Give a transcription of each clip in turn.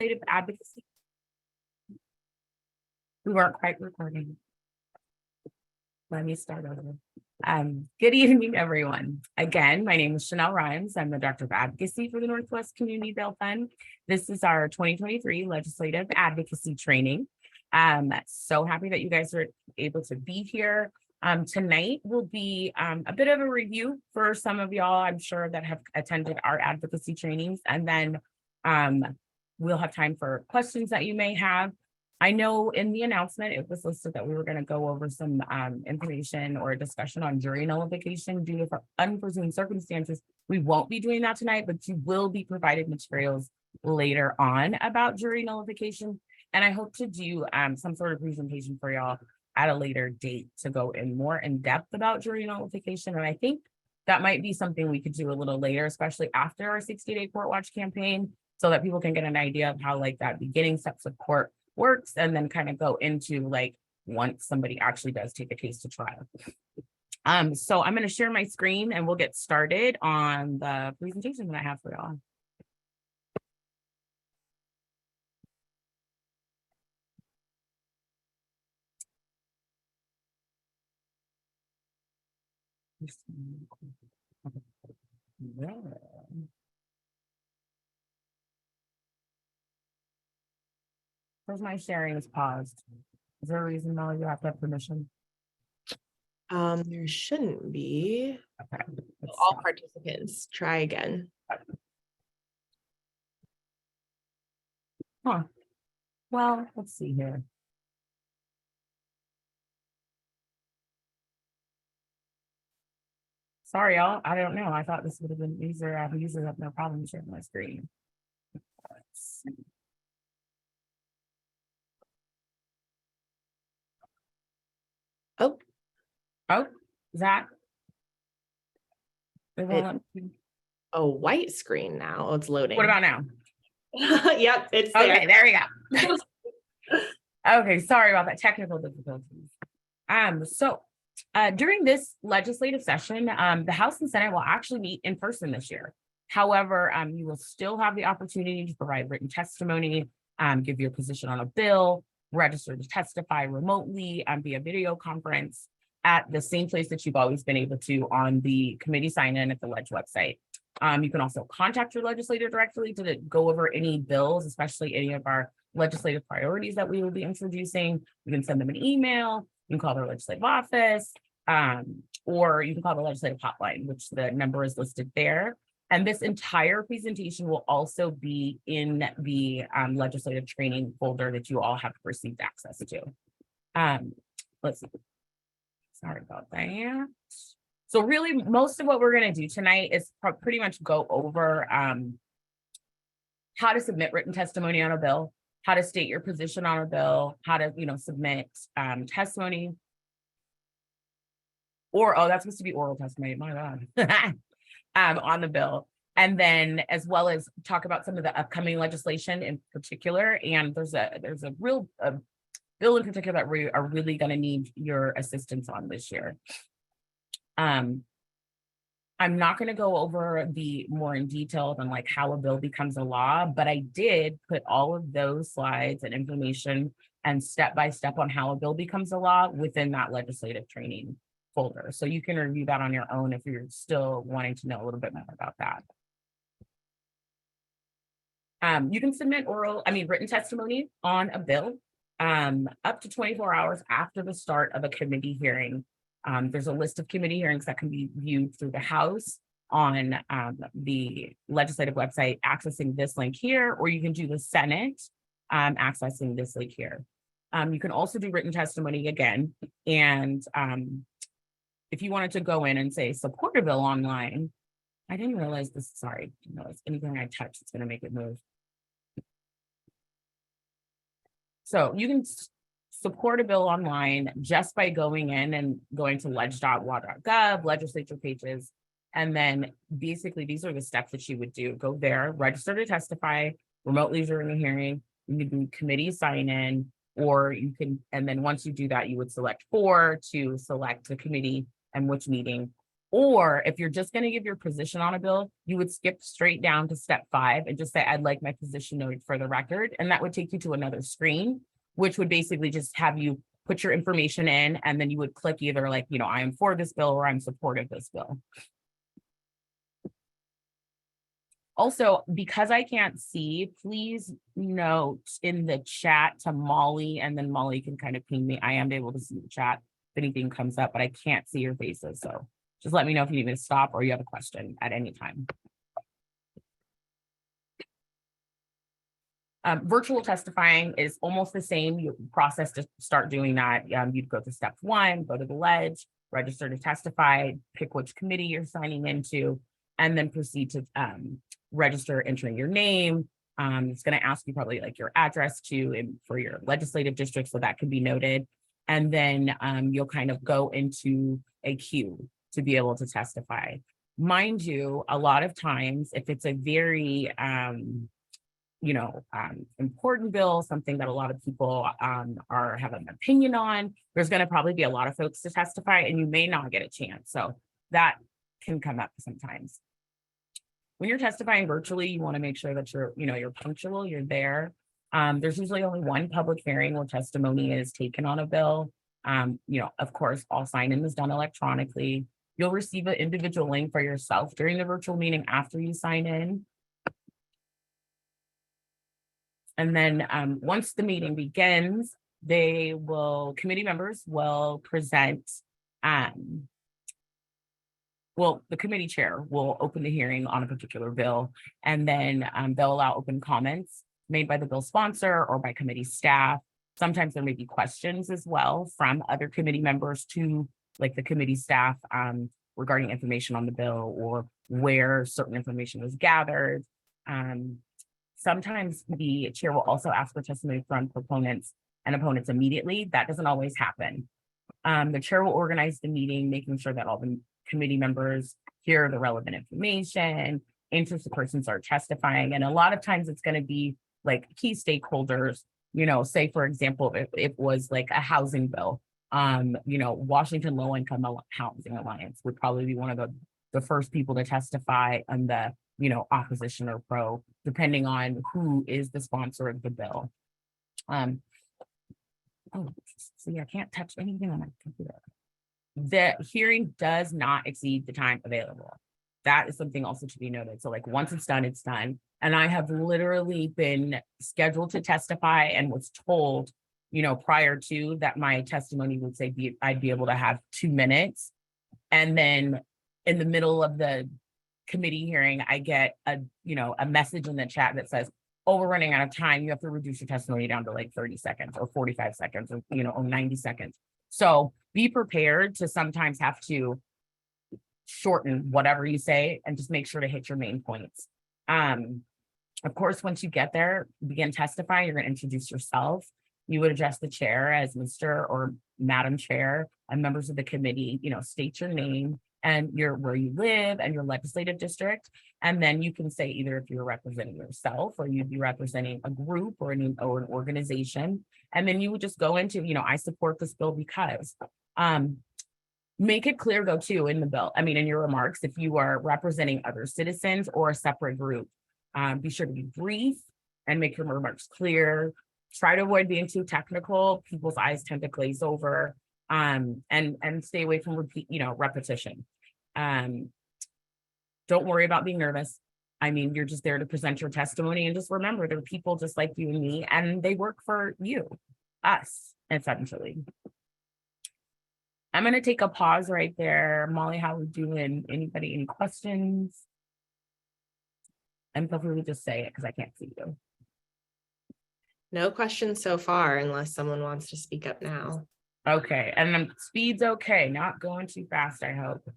Advocacy. We weren't quite recording. Let me start over. Good evening, everyone. Again, my name is Chanel Rhymes. I'm the Director of Advocacy for the Northwest Community Bail Fund. This is our 2023 Legislative Advocacy Training. So happy that you guys are able to be here. Tonight will be a bit of a review for some of y'all, I'm sure, that have attended our advocacy trainings, and then we'll have time for questions that you may have. I know in the announcement, it was listed that we were going to go over some information or a discussion on jury nullification due to unforeseen circumstances. We won't be doing that tonight, but you will be provided materials later on about jury nullification. And I hope to do some sort of presentation for y'all at a later date to go in more in depth about jury nullification. And I think that might be something we could do a little later, especially after our 60-day court watch campaign, so that people can get an idea of how like that beginning steps of court works, and then kind of go into like once somebody actually does take a case to trial. So I'm going to share my screen and we'll get started on the presentation that I have for y'all. Yeah. Because my sharing is paused. Is there a reason why you have to have permission? There shouldn't be. Okay. All participants, try again. Huh. Well, let's see here. Sorry, y'all. I don't know. I thought this would have been easier. I usually have no problem sharing my screen. Let's see. Oh, Zach. a white screen now. It's loading. What about now? Yep, it's okay. There we go. Okay, sorry about that, technical difficulties. So during this legislative session, the House and Senate will actually meet in person this year. However, you will still have the opportunity to provide written testimony, give your position on a bill, register to testify remotely via video conference at the same place that you've always been able to on the committee sign-in at the Ledge website. You can also contact your legislator directly to go over any bills, especially any of our legislative priorities that we will be introducing. You can send them an email, you can call their legislative office, or you can call the legislative hotline, which the number is listed there. And this entire presentation will also be in the legislative training folder that you all have received access to. Let's see. Sorry about that. So really, most of what we're going to do tonight is pretty much go over how to submit written testimony on a bill, how to state your position on a bill, how to submit testimony. Or, oh, that's supposed to be oral testimony, my God, on the bill. And then as well as talk about some of the upcoming legislation in particular. And there's a real bill in particular that we are really going to need your assistance on this year. I'm not going to go over the more in detail than like how a bill becomes a law, but I did put all of those slides and information and step-by-step on how a bill becomes a law within that legislative training folder. So you can review that on your own if you're still wanting to know a little bit more about that. You can submit written testimony on a bill up to 24 hours after the start of a committee hearing. There's a list of committee hearings that can be viewed through the House on the legislative website, accessing this link here, or you can do the Senate accessing this link here. You can also do written testimony again. And if you wanted to go in and say support a bill online, I didn't realize this, sorry, anything I touch, it's going to make it move. So you can support a bill online just by going in and going to ledge.wa.gov, legislature pages. And then basically these are the steps that you would do. Go there, register to testify remotely during a hearing. You can do committee sign in, or you can, and then once you do that, you would select to select the committee and which meeting. Or if you're just going to give your position on a bill, you would skip straight down to step 5 and just say, I'd like my position noted for the record. And that would take you to another screen, which would basically just have you put your information in, and then you would click either like, I am for this bill or I'm supportive of this bill. Also, because I can't see, please note in the chat to Molly, and then Molly can kind of ping me. I am able to see the chat if anything comes up, but I can't see your faces. So just let me know if you need me to stop or you have a question at any time. Virtual testifying is almost the same process to start doing that. You'd go to step 1, go to the ledge, register to testify, pick which committee you're signing into, and then proceed to register, entering your name. It's going to ask you probably like your address for your legislative district, so that can be noted. And then you'll kind of go into a queue to be able to testify. Mind you, a lot of times, if it's a very important bill, something that a lot of people have an opinion on, there's going to probably be a lot of folks to testify, and you may not get a chance. So that can come up sometimes. When you're testifying virtually, you want to make sure that you're punctual, you're there. There's usually only one public hearing where testimony is taken on a bill. Of course, all sign-in is done electronically. You'll receive an individual link for yourself during the virtual meeting after you sign in. And then once the meeting begins, committee members will present, the committee chair will open the hearing on a particular bill, and then they'll allow open comments made by the bill sponsor or by committee staff. Sometimes there may be questions as well from other committee members to like the committee staff regarding information on the bill or where certain information was gathered. Sometimes the chair will also ask for testimony from proponents and opponents immediately. That doesn't always happen. The chair will organize the meeting, making sure that all the committee members hear the relevant information, interested persons are testifying. And a lot of times it's going to be like key stakeholders, say, for example, if it was like a housing bill, Washington Low Income Housing Alliance would probably be one of the first people to testify on the opposition or pro, depending on who is the sponsor of the bill. See, I can't touch anything on my computer. The hearing does not exceed the time available. That is something also to be noted. So like once it's done, it's done. And I have literally been scheduled to testify and was told, prior to that, my testimony would say I'd be able to have 2 minutes. And then in the middle of the committee hearing, I get a message in the chat that says, oh, we're running out of time. You have to reduce your testimony down to like 30 seconds or 45 seconds or 90 seconds. So be prepared to sometimes have to shorten whatever you say and just make sure to hit your main points. Of course, once you get there, begin testifying, you're going to introduce yourself. You would address the chair as Mr. or Madam Chair, and members of the committee, state your name and where you live and your legislative district. And then you can say either if you're representing yourself or you'd be representing a group or an organization. And then you would just go into, I support this bill because. Make it clear though too in the bill, in your remarks, if you are representing other citizens or a separate group, be sure to be brief and make your remarks clear. Try to avoid being too technical. People's eyes tend to glaze over, and stay away from repetition. Don't worry about being nervous. You're just there to present your testimony, and just remember there are people just like you and me, and they work for us, essentially. I'm going to take a pause right there. Molly, how are we doing? Anybody, any questions? And feel free to just say it because I can't see you. No questions so far, unless someone wants to speak up now. Okay, and then speed's okay, not going too fast, I hope.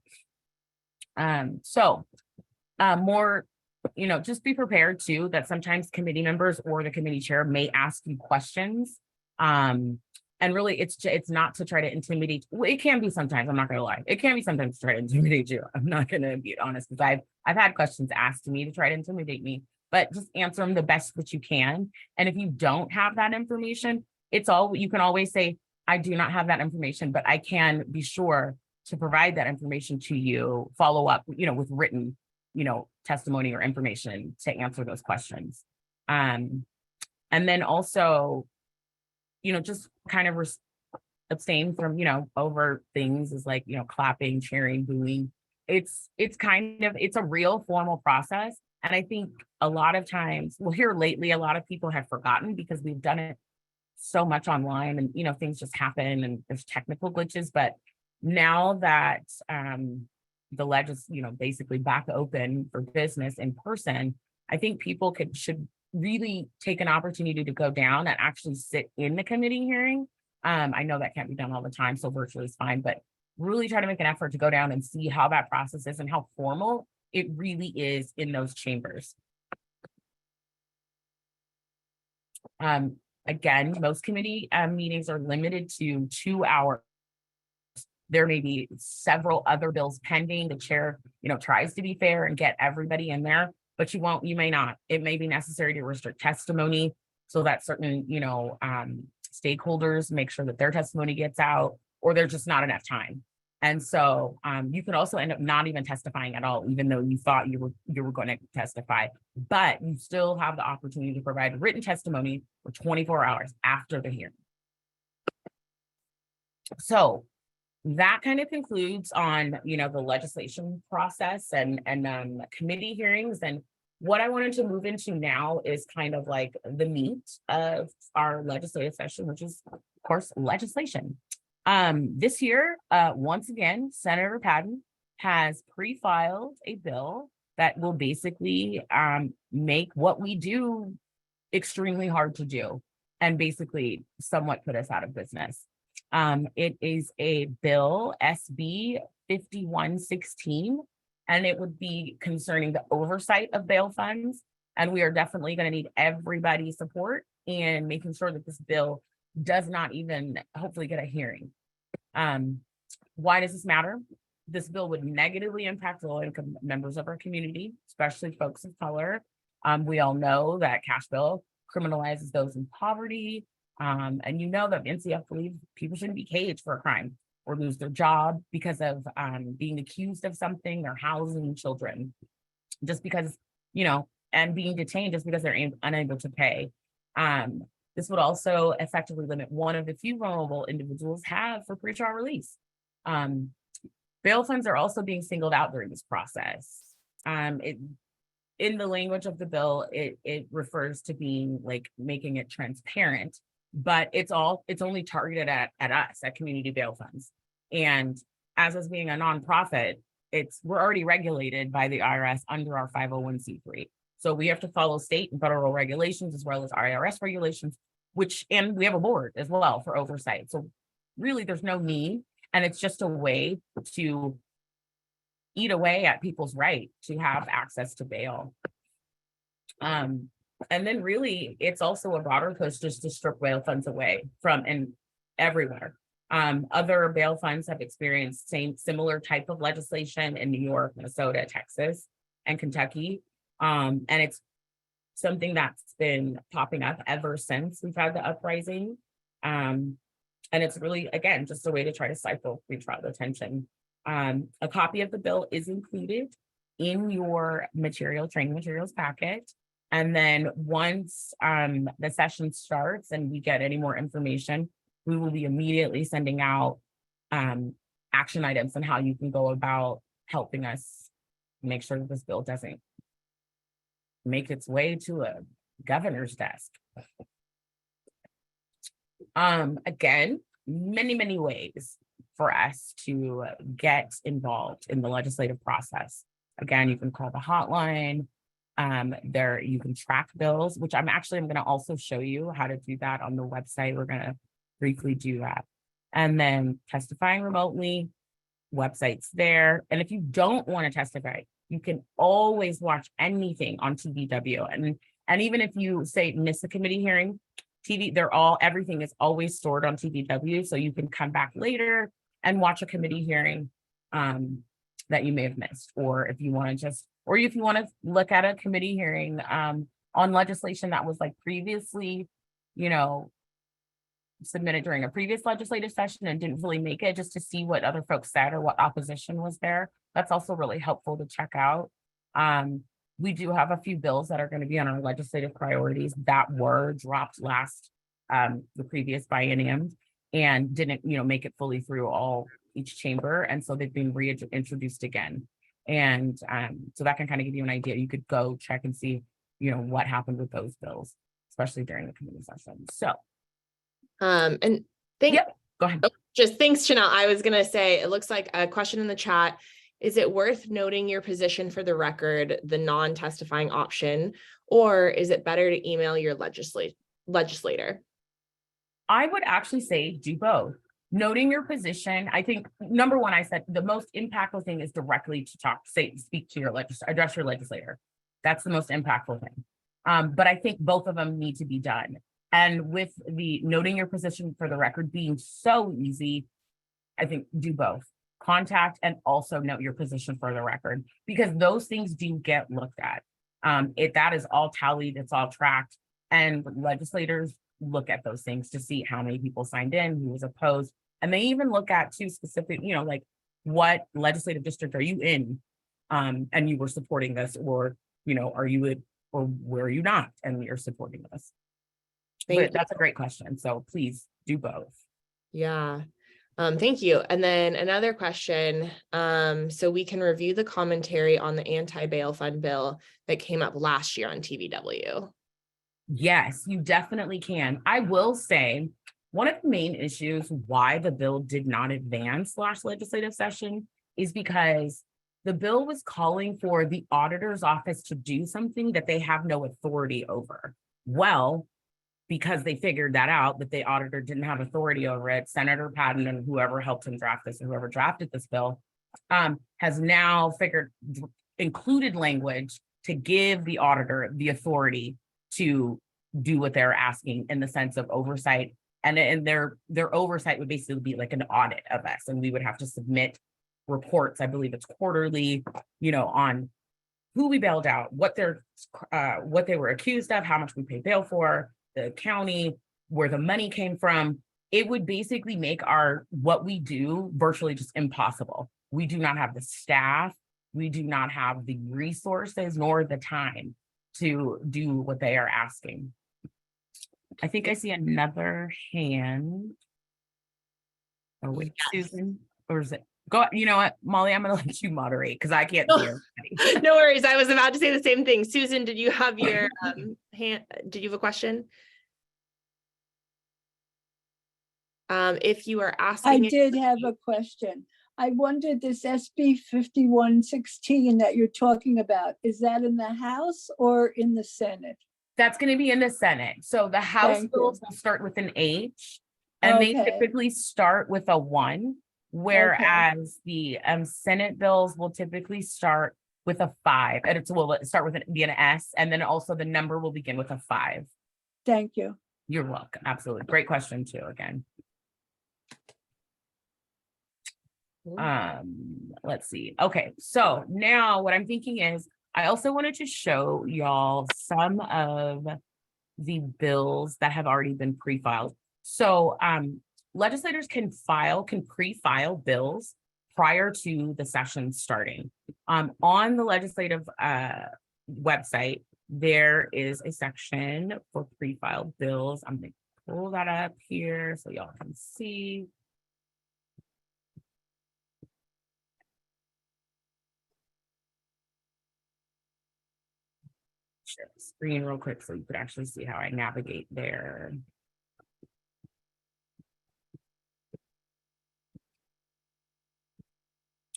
More, just be prepared too that sometimes committee members or the committee chair may ask you questions. And really, it's not to try to intimidate. Well, it can be sometimes. I'm not going to lie. It can be sometimes to try to intimidate you. I'm not going to be honest because I've had questions asked to me to try to intimidate me, but just answer them the best that you can. And if you don't have that information, you can always say, I do not have that information, but I can be sure to provide that information to you, follow up, with written, testimony or information to answer those questions. And then also, just kind of abstain from, over things is like, clapping, cheering, booing. It's a real formal process. And I think a lot of times, well, here lately, a lot of people have forgotten because we've done it so much online and, things just happen and there's technical glitches. But now that the ledge is, basically back open for business in person, I think people should really take an opportunity to go down and actually sit in the committee hearing. I know that can't be done all the time, so virtually is fine, but really try to make an effort to go down and see how that process is and how formal it really is in those chambers. Again, most committee meetings are limited to 2 hours. There may be several other bills pending. The chair, tries to be fair and get everybody in there, but you may not. It may be necessary to restrict testimony so that certain, stakeholders make sure that their testimony gets out, or there's just not enough time. And so you could also end up not even testifying at all, even though you thought you were going to testify, but you still have the opportunity to provide written testimony for 24 hours after the hearing. So that kind of concludes on, the legislation process and committee hearings. And what I wanted to move into now is kind of like the meat of our legislative session, which is, of course, legislation. This year, once again, Senator Patton has pre-filed a bill that will basically make what we do extremely hard to do and basically somewhat put us out of business. It is a bill, SB 5116, and it would be concerning the oversight of bail funds. And we are definitely going to need everybody's support in making sure that this bill does not even hopefully get a hearing. Why does this matter? This bill would negatively impact low-income members of our community, especially folks of color. We all know that cash bail criminalizes those in poverty. And that NCF believes people shouldn't be caged for a crime or lose their job because of being accused of something or housing children, just because, and being detained just because they're unable to pay. This would also effectively limit one of the few vulnerable individuals have for pretrial release. Bail funds are also being singled out during this process. In the language of the bill, it refers to being like making it transparent, but it's only targeted at us, at community bail funds. And as us being a nonprofit, we're already regulated by the IRS under our 501c3. So we have to follow state and federal regulations as well as IRS regulations, and we have a board as well for oversight. So really there's no need, and it's just a way to eat away at people's right to have access to bail. And then really it's also a broader push just to strip bail funds away from and everywhere. Other bail funds have experienced similar type of legislation in New York, Minnesota, Texas, and Kentucky. And it's something that's been popping up ever since we've had the uprising. And it's really, again, just a way to try to stifle pretrial detention. A copy of the bill is included in your training materials packet. And then once the session starts and we get any more information, we will be immediately sending out action items on how you can go about helping us make sure that this bill doesn't make its way to a governor's desk. Again, many ways for us to get involved in the legislative process. Again, you can call the hotline. You can track bills, which I'm going to also show you how to do that on the website. We're going to briefly do that. And then testifying remotely, websites there. And if you don't want to testify, you can always watch anything on TVW. And even if you miss a committee hearing, everything is always stored on TVW. So you can come back later and watch a committee hearing that you may have missed. Or if you want to look at a committee hearing on legislation that was previously, submitted during a previous legislative session and didn't really make it, just to see what other folks said or what opposition was there. That's also really helpful to check out. We do have a few bills that are going to be on our legislative priorities that were dropped last the previous biennium and didn't, make it fully through each chamber. And so they've been reintroduced again. And so that can kind of give you an idea. You could go check and see, what happened with those bills, especially during the committee session. So, and go ahead. Just thanks, Chanel. I was going to say, it looks like a question in the chat. Is it worth noting your position for the record, the non-testifying option, or is it better to email your legislator? I would actually say do both. Noting your position, I think, number one, I said the most impactful thing is directly to speak to your address your legislator. That's the most impactful thing. But I think both of them need to be done. And with the noting your position for the record being so easy, I think do both. Contact and also note your position for the record, because those things do get looked at. That is all tallied, it's all tracked, and legislators look at those things to see how many people signed in, who was opposed, and they even look at two specific, like what legislative district are you in, and you were supporting this, or are you in, or were you not, and you're supporting this. But that's a great question. So please do both. Yeah. Thank you. And then another question. So we can review the commentary on the anti-bail fund bill that came up last year on TVW. Yes, you definitely can. I will say one of the main issues why the bill did not advance last legislative session is because the bill was calling for the auditor's office to do something that they have no authority over. Well, because they figured that out, that the auditor didn't have authority over it, Senator Patton and whoever helped him draft this and whoever drafted this bill has now included language to give the auditor the authority to do what they're asking in the sense of oversight. And their oversight would basically be like an audit of us. And we would have to submit reports, I believe it's quarterly, on who we bailed out, what they were accused of, how much we paid bail for, the county, where the money came from. It would basically make what we do virtually just impossible. We do not have the staff, we do not have the resources nor the time to do what they are asking. I think I see another hand. Oh wait, Susan, or is it? Go, you know what, Molly, I'm gonna let you moderate because I can't hear. No worries. I was about to say the same thing. Susan, did you have your hand? Did you have a question? If you are asking, I did have a question. I wondered, this SB 5116 that you're talking about, is that in the House or in the Senate? That's going to be in the Senate. So the House bills will start with an H, and they typically start with a 1, whereas the Senate bills will typically start with a 5, and it will start with an S, and then also the number will begin with a 5. Thank you. You're welcome. Absolutely. Great question too, again. Let's see. Okay, so now what I'm thinking is I also wanted to show y'all some of the bills that have already been pre-filed. So legislators can pre-file bills prior to the session starting. On the legislative website, there is a section for pre-filed bills. I'm gonna pull that up here so y'all can see. Share the screen real quick so you could actually see how I navigate there.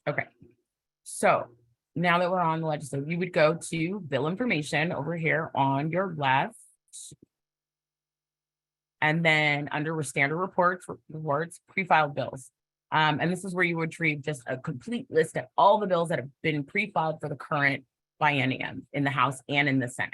Okay, so now that we're on the legislative, you would go to bill information over here on your left. And then under standard reports, pre-filed bills. And this is where you would retrieve just a complete list of all the bills that have been pre-filed for the current biennium in the House and in the Senate.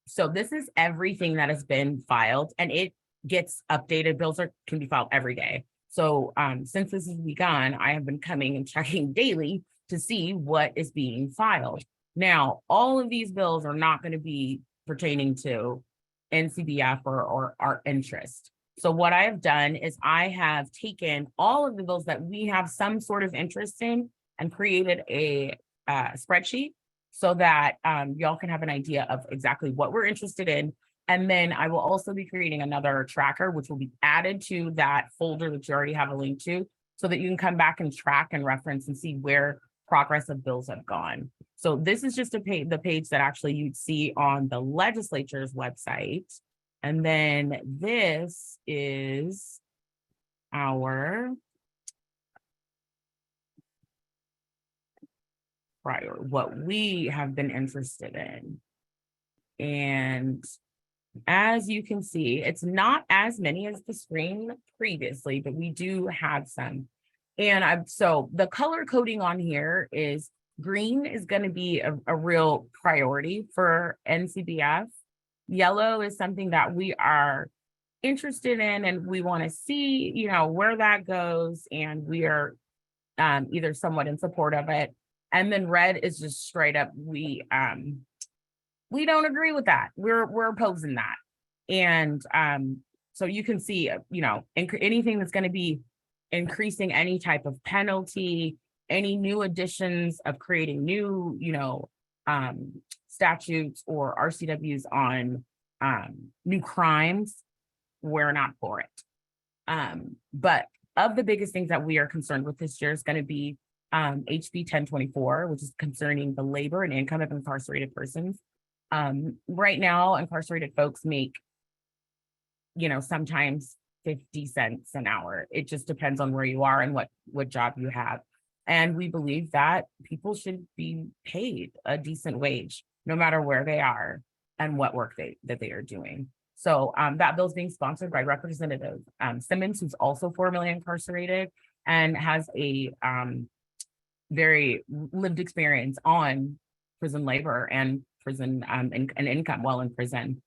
So this is everything that has been filed, and it gets updated. Bills can be filed every day. So since this has begun, I have been coming and checking daily to see what is being filed. Now, all of these bills are not going to be pertaining to NCBF or our interest. So what I have done is I have taken all of the bills that we have some sort of interest in and created a spreadsheet so that y'all can have an idea of exactly what we're interested in. And then I will also be creating another tracker, which will be added to that folder that you already have a link to, so that you can come back and track and reference and see where progress of bills have gone. So this is just the page that actually you'd see on the legislature's website. And then this is our what we have been interested in. And as you can see, it's not as many as the screen previously, but we do have some. And so the color coding on here is green is going to be a real priority for NCBF. Yellow is something that we are interested in and we want to see, where that goes. And we are either somewhat in support of it. And then red is just straight up, we don't agree with that. We're opposing that. And so you can see, anything that's going to be increasing any type of penalty, any new additions of creating new, statutes or RCWs on new crimes, we're not for it. But of the biggest things that we are concerned with this year is going to be HB 1024, which is concerning the labor and income of incarcerated persons. Right now, incarcerated folks make, sometimes 50 cents an hour. It just depends on where you are and what job you have. And we believe that people should be paid a decent wage, no matter where they are and what work that they are doing. So that bill is being sponsored by Representative Simmons, who's also formerly incarcerated and has a very lived experience on prison labor and prison and income while in prison.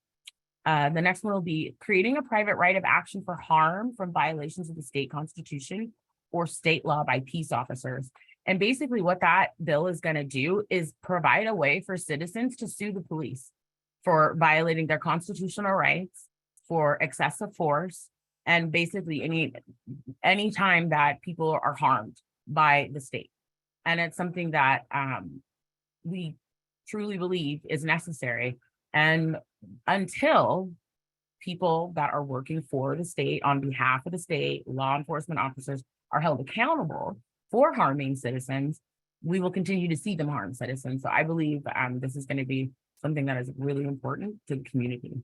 The next one will be creating a private right of action for harm from violations of the state constitution or state law by peace officers. And basically what that bill is going to do is provide a way for citizens to sue the police for violating their constitutional rights, for excessive force, and basically any time that people are harmed by the state. And it's something that we truly believe is necessary. And until people that are working for the state on behalf of the state, law enforcement officers, are held accountable for harming citizens, we will continue to see them harm citizens. So I believe this is going to be something that is really important to the community.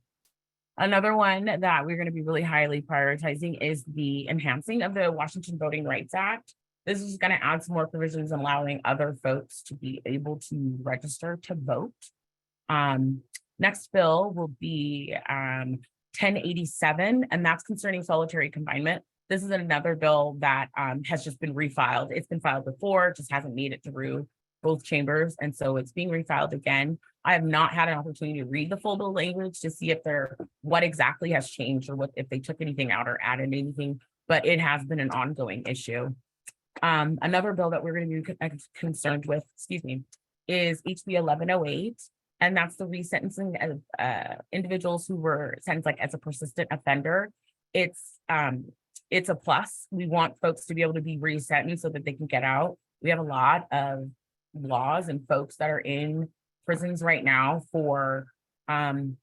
Another one that we're going to be really highly prioritizing is the enhancing of the Washington Voting Rights Act. This is going to add some more provisions allowing other folks to be able to register to vote. Next bill will be 1087, and that's concerning solitary confinement. This is another bill that has just been refiled. It's been filed before, just hasn't made it through both chambers, and so it's being refiled again. I have not had an opportunity to read the full bill language to see if what exactly has changed or if they took anything out or added anything, but it has been an ongoing issue. Another bill that we're going to be concerned with, is HB 1108, and that's the resentencing of individuals who were sentenced as a persistent offender. It's a plus. We want folks to be able to be resentenced so that they can get out. We have a lot of laws and folks that are in prisons right now for long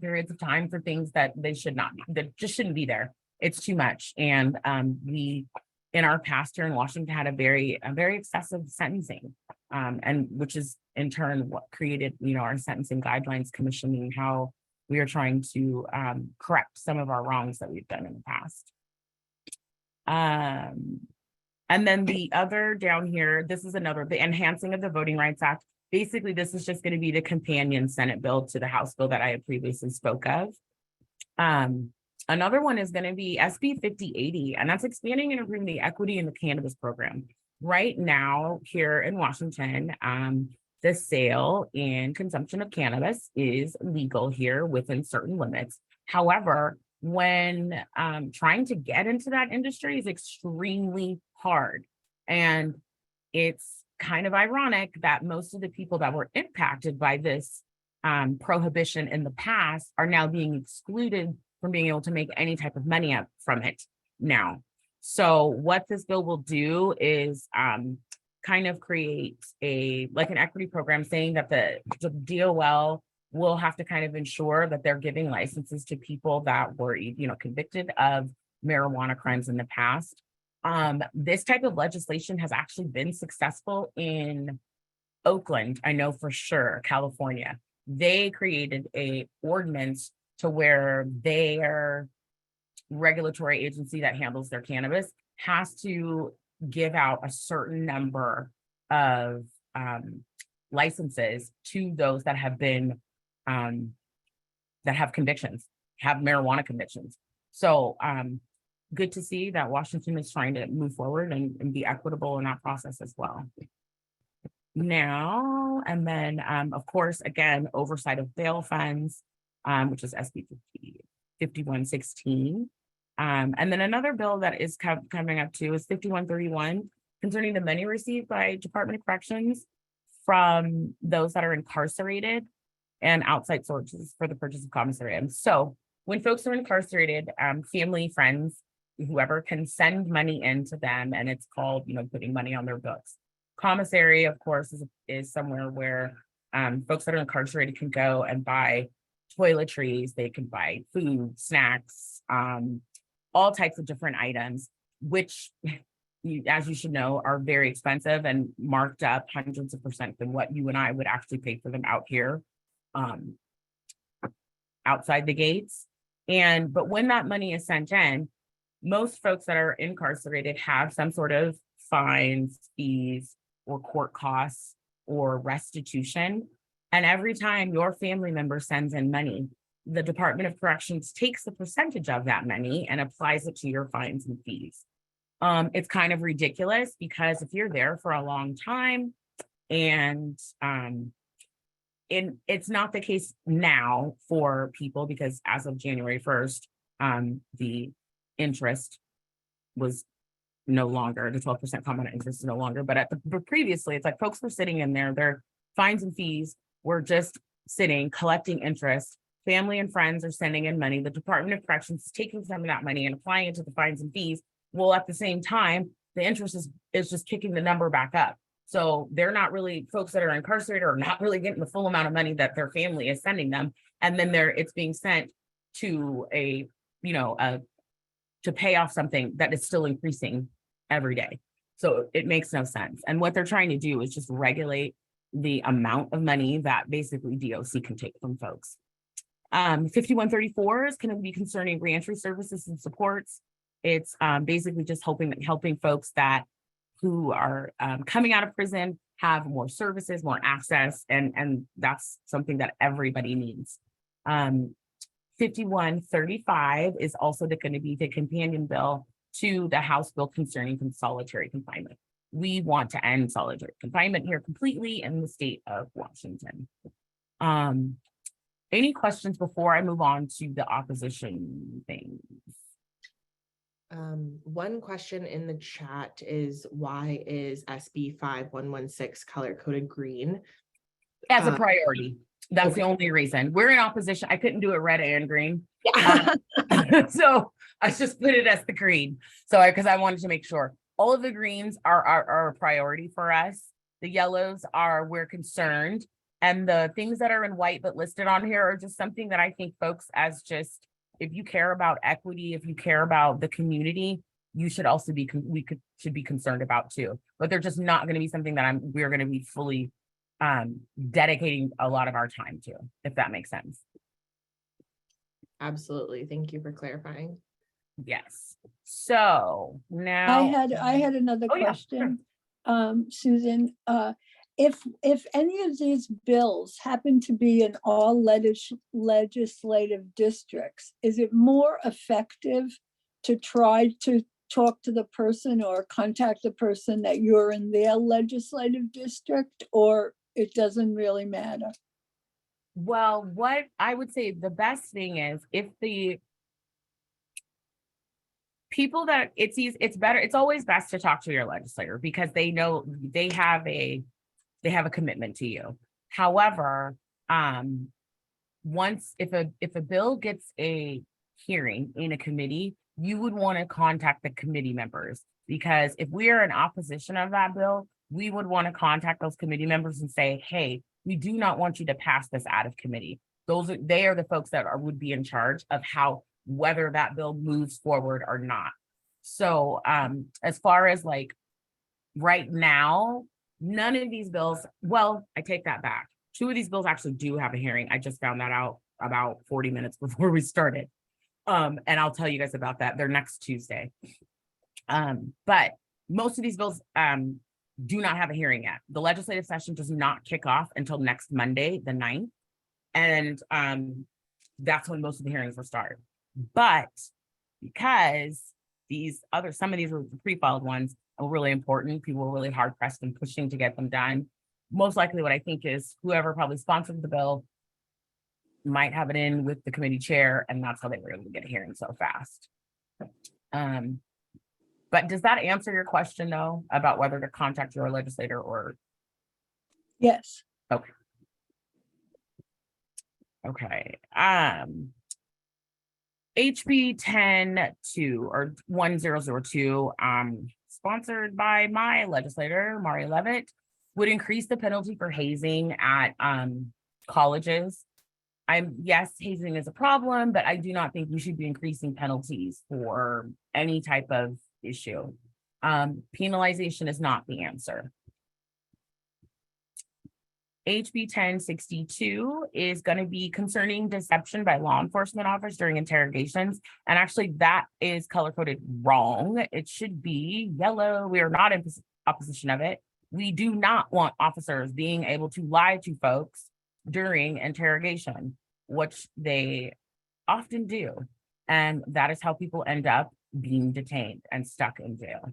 periods of time for things that they should not be, that just shouldn't be there. It's too much. And we, in our past here in Washington, had a very excessive sentencing, and which is in turn what created, our Sentencing Guidelines Commission and how we are trying to correct some of our wrongs that we've done in the past. And then the other down here, this is the enhancing of the Voting Rights Act. Basically, this is just going to be the companion Senate bill to the House bill that I had previously spoke of. Another one is going to be SB 5080, and that's expanding and improving the equity in the cannabis program. Right now, here in Washington, the sale and consumption of cannabis is legal here within certain limits. However, when trying to get into that industry is extremely hard. And it's kind of ironic that most of the people that were impacted by this prohibition in the past are now being excluded from being able to make any type of money up from it now. So what this bill will do is kind of create like an equity program, saying that the DOL will have to kind of ensure that they're giving licenses to people that were, convicted of marijuana crimes in the past. This type of legislation has actually been successful in Oakland, I know for sure, California. They created a ordinance to where their regulatory agency that handles their cannabis has to give out a certain number of licenses to those that have been that have convictions, have marijuana convictions. So good to see that Washington is trying to move forward and be equitable in that process as well. Now, and then, of course, again, oversight of bail funds, which is SB 5116. And then another bill that is coming up too is 5131, concerning the money received by Department of Corrections from those that are incarcerated and outside sources for the purchase of commissary items. So when folks are incarcerated, family, friends, whoever can send money into them, and it's called, putting money on their books. Commissary, of course, is somewhere where folks that are incarcerated can go and buy toiletries, they can buy food, snacks, all types of different items, which, as you should know, are very expensive and marked up hundreds of % than what you and I would actually pay for them out here, outside the gates. But when that money is sent in, most folks that are incarcerated have some sort of fines, fees, or court costs or restitution. And every time your family member sends in money, the Department of Corrections takes a percentage of that money and applies it to your fines and fees. It's kind of ridiculous, because if you're there for a long time, and it's not the case now for people, because as of January 1st, the interest was no longer, the 12% compound interest is no longer, but previously, it's like folks were sitting in there, their fines and fees were just sitting, collecting interest. Family and friends are sending in money. The Department of Corrections is taking some of that money and applying it to the fines and fees. Well, at the same time, the interest is just kicking the number back up. So they're not really, folks that are incarcerated are not really getting the full amount of money that their family is sending them. And then it's being sent to to pay off something that is still increasing every day. So it makes no sense. And what they're trying to do is just regulate the amount of money that basically DOC can take from folks. 5134 is going to be concerning reentry services and supports. It's basically just helping folks who are coming out of prison have more services, more access, and that's something that everybody needs. 5135 is also going to be the companion bill to the House bill concerning solitary confinement. We want to end solitary confinement here completely in the state of Washington. Any questions before I move on to the opposition things? One question in the chat is, why is SB 5116 color coded green? As a priority. That's okay. The only reason. We're in opposition. I couldn't do it red and green. Yeah. So I just put it as the green. So because I wanted to make sure all of the greens are a priority for us. The yellows we're concerned. And the things that are in white but listed on here are just something that I think folks, if you care about equity, if you care about the community, you should also should be concerned about too. But they're just not going to be something that we're going to be fully dedicating a lot of our time to, if that makes sense. Absolutely. Thank you for clarifying. Yes. So now I had another question, yeah, sure. Susan. If any of these bills happen to be in all legislative districts, is it more effective to try to talk to the person or contact the person that you're in their legislative district, or it doesn't really matter? Well, what I would say the best thing is, if the people that it's better, it's always best to talk to your legislator, because they know they have a commitment to you. However, if a bill gets a hearing in a committee, you would want to contact the committee members, because if we are in opposition of that bill, we would want to contact those committee members and say, hey, we do not want you to pass this out of committee. They are the folks that would be in charge of whether that bill moves forward or not. So as far as like right now, none of these bills, well, I take that back. 2 of these bills actually do have a hearing. I just found that out about 40 minutes before we started. And I'll tell you guys about that. They're next Tuesday. But most of these bills do not have a hearing yet. The legislative session does not kick off until next Monday, the 9th. And that's when most of the hearings will start. But because some of these were pre-filed ones are really important, people were really hard pressed and pushing to get them done. Most likely what I think is whoever probably sponsored the bill might have it in with the committee chair, and that's how they were able to get a hearing so fast. But does that answer your question though, about whether to contact your legislator or? Yes. Okay. Okay. HB 10-2 or 1002, sponsored by my legislator, Mari Levitt, would increase the penalty for hazing at colleges. Yes, hazing is a problem, but I do not think we should be increasing penalties for any type of issue. Penalization is not the answer. HB 1062 is going to be concerning deception by law enforcement officers during interrogations. And actually that is color coded wrong. It should be yellow. We are not in opposition of it. We do not want officers being able to lie to folks during interrogation, which they often do. And that is how people end up being detained and stuck in jail.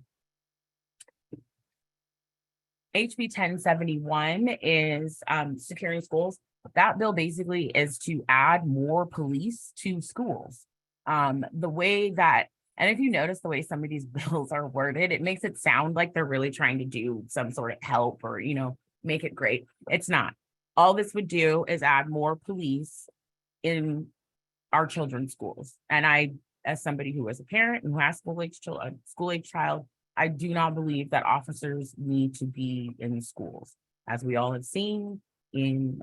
HB 1071 is securing schools. That bill basically is to add more police to schools. The way that, and if you notice the way some of these bills are worded, it makes it sound like they're really trying to do some sort of help or, make it great. It's not. All this would do is add more police in our children's schools. And I, as somebody who is a parent and who has a school-age child, I do not believe that officers need to be in schools. As we all have seen in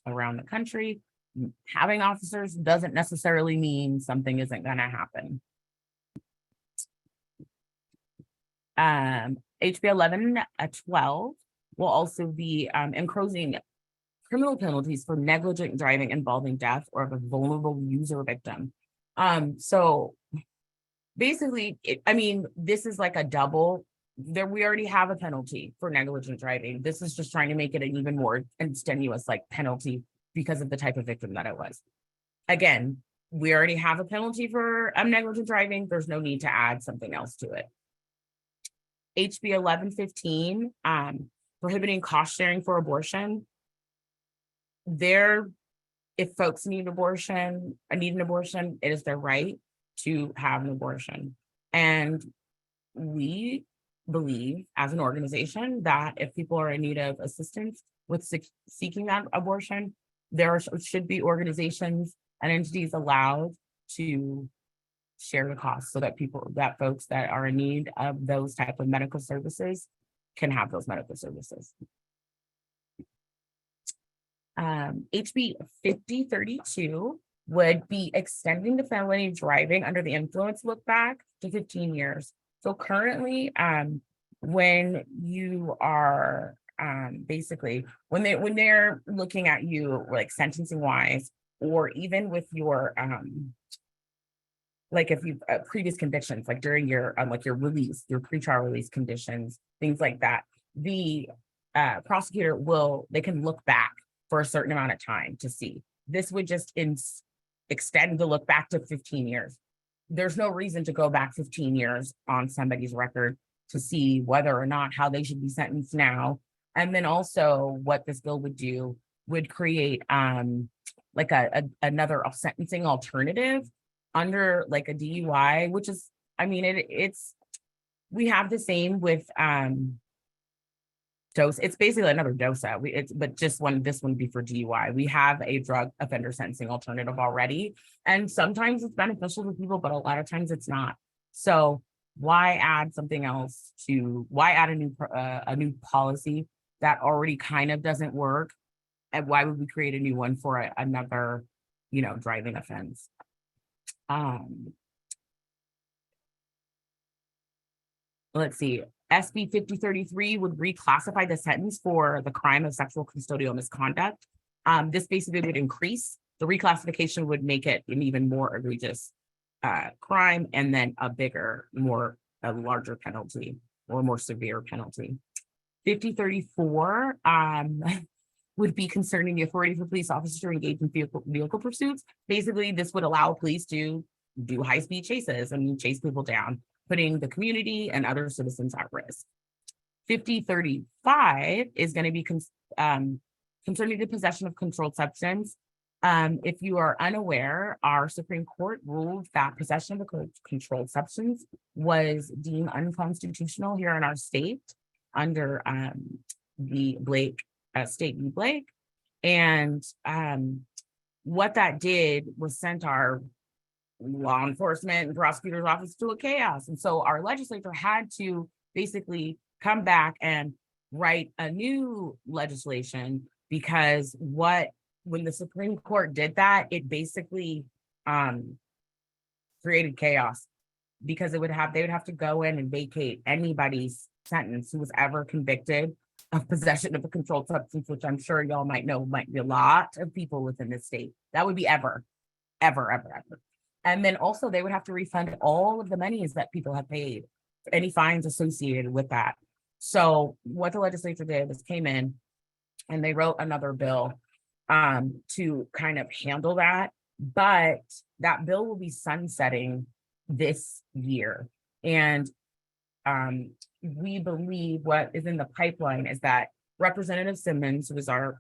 around the country, having officers doesn't necessarily mean something isn't going to happen. HB 1112 will also be imposing criminal penalties for negligent driving involving death or of a vulnerable user victim. So basically, this is like a double. We already have a penalty for negligent driving. This is just trying to make it an even more extenuous penalty because of the type of victim that it was. Again, we already have a penalty for negligent driving. There's no need to add something else to it. HB 1115, prohibiting cost sharing for abortion. If folks need an abortion, it is their right to have an abortion. And we believe as an organization that if people are in need of assistance with seeking that abortion, there should be organizations and entities allowed to share the cost so that folks that are in need of those type of medical services can have those medical services. HB 5032 would be extending the felony driving under the influence look back to 15 years. So currently, when you are basically, when they're looking at you sentencing wise, or even with your if you've previous convictions, during your your release, your pretrial release conditions, things like that, the prosecutor they can look back for a certain amount of time to see. This would just extend the look back to 15 years. There's no reason to go back 15 years on somebody's record to see whether or not how they should be sentenced now. And then also what this bill would do would create another sentencing alternative under a DUI, which is, we have the same with dose. It's basically another DOSA. But this one would be for DUI. We have a drug offender sentencing alternative already. And sometimes it's beneficial to people, but a lot of times it's not. So why add something else why add a new policy that already kind of doesn't work? And why would we create a new one for another, driving offense? Let's see. SB 5033 would reclassify the sentence for the crime of sexual custodial misconduct. This basically would increase the reclassification, would make it an even more egregious crime, and then a larger penalty or more severe penalty. 5034 would be concerning the authority for police officers to engage in vehicle pursuits. Basically, this would allow police to do high-speed chases and chase people down, putting the community and other citizens at risk. 5035 is going to be concerning the possession of controlled substance. If you are unaware, our Supreme Court ruled that possession of a controlled substance was deemed unconstitutional here in our state under the State v. Blake. And what that did was sent our law enforcement and prosecutor's office to a chaos. And so our legislature had to basically come back and write a new legislation, because when the Supreme Court did that, it basically created chaos, because they would have to go in and vacate anybody's sentence who was ever convicted of possession of a controlled substance, which I'm sure y'all might know might be a lot of people within the state. That would be ever. And then also they would have to refund all of the monies that people have paid, any fines associated with that. So what the legislature did was came in and they wrote another bill to kind of handle that. But that bill will be sunsetting this year. And we believe what is in the pipeline is that Representative Simmons, who is our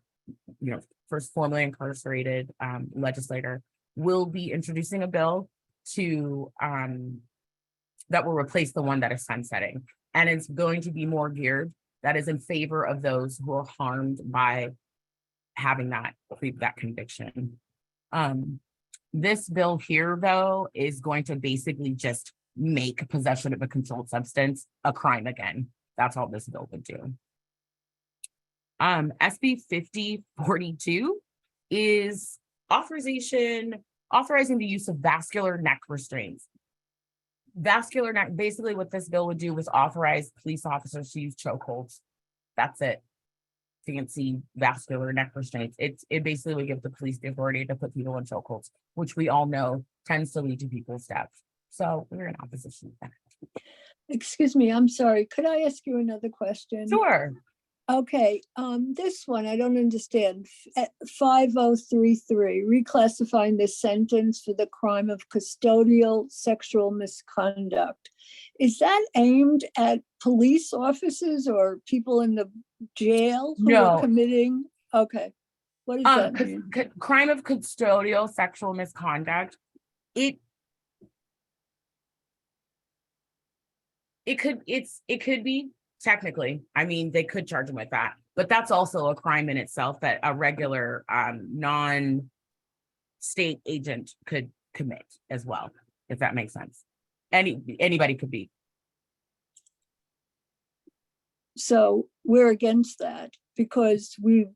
first formally incarcerated legislator, will be introducing a bill that will replace the one that is sunsetting. And it's going to be more geared, that is in favor of those who are harmed by having that conviction. This bill here, though, is going to basically just make possession of a controlled substance a crime again. That's all this bill would do. SB 5042 is authorizing the use of vascular neck restraints. Vascular neck, basically what this bill would do was authorize police officers to use chokeholds. That's it. Fancy vascular neck restraints. It basically would give the police the authority to put people in chokeholds, which we all know tends to lead to people's deaths. So we're in opposition to that. Excuse me, I'm sorry. Could I ask you another question? Sure. Okay, this one I don't understand. 5033, reclassifying the sentence for the crime of custodial sexual misconduct. Is that aimed at police officers or people in the jail who are committing? Okay, what does that mean? Crime of custodial sexual misconduct. It could be. Technically, I mean, they could charge them with that, but that's also a crime in itself that a regular non-state agent could commit as well, if that makes sense. Anybody could be. So we're against that because we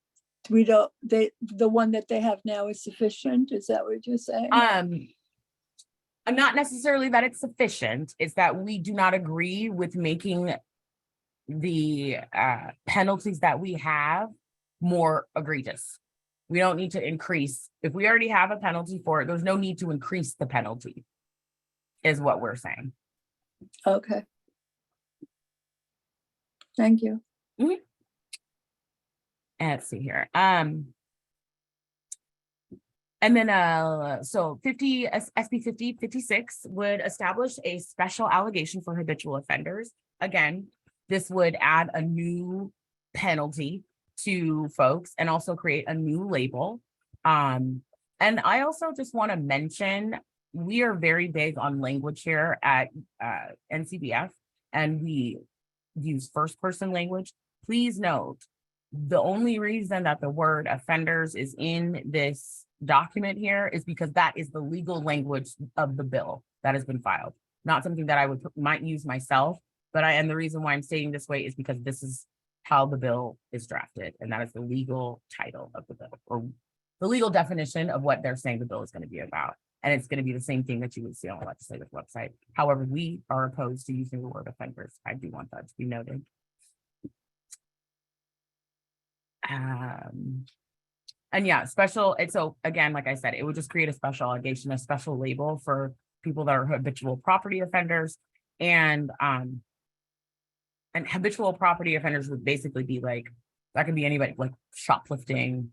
don't. The one that they have now is sufficient. Is that what you're saying? Not necessarily that it's sufficient. It's that we do not agree with making the penalties that we have more egregious. We don't need to increase. If we already have a penalty for it, there's no need to increase the penalty, is what we're saying. Okay. Thank you. Mm-hmm. Let's see here. And then, so SB 5056 would establish a special allegation for habitual offenders. Again, this would add a new penalty to folks and also create a new label. And I also just want to mention, we are very big on language here at NCBF, and we use first person language. please note, the only reason that the word offenders is in this document here is because that is the legal language of the bill that has been filed. Not something that I might use myself, but and the reason why I'm stating this way is because this is how the bill is drafted, and that is the legal title of the bill, or the legal definition of what they're saying the bill is going to be about. And it's going to be the same thing that you would see on a legislative website. However, we are opposed to using the word offenders. I do want that to be noted. And yeah, so again, like I said, it would just create a special allegation, a special label for people that are habitual property offenders. And habitual property offenders would basically be like, that could be anybody, like shoplifting,